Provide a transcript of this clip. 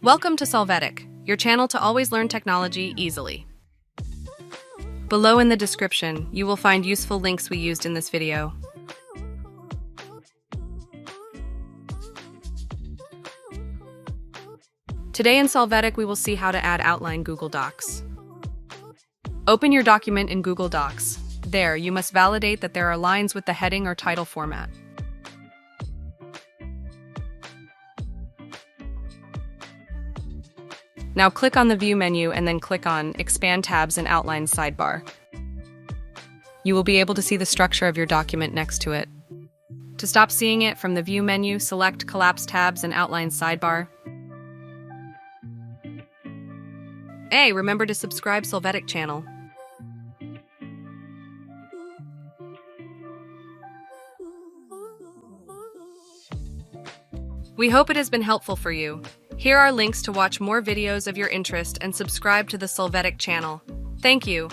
Welcome to Solvetic, your channel to always learn technology easily. Below in the description, you will find useful links we used in this video. Today in Solvetic, we will see how to add outline Google Docs. Open your document in Google Docs. There, you must validate that there are lines with the heading or title format. Now click on the View menu and then click on Expand Tabs and Outline sidebar. You will be able to see the structure of your document next to it. To stop seeing it from the View menu, select Collapse Tabs and Outline sidebar. Hey, remember to subscribe Solvetic channel. We hope it has been helpful for you. Here are links to watch more videos of your interest and subscribe to the Solvetic channel. Thank you.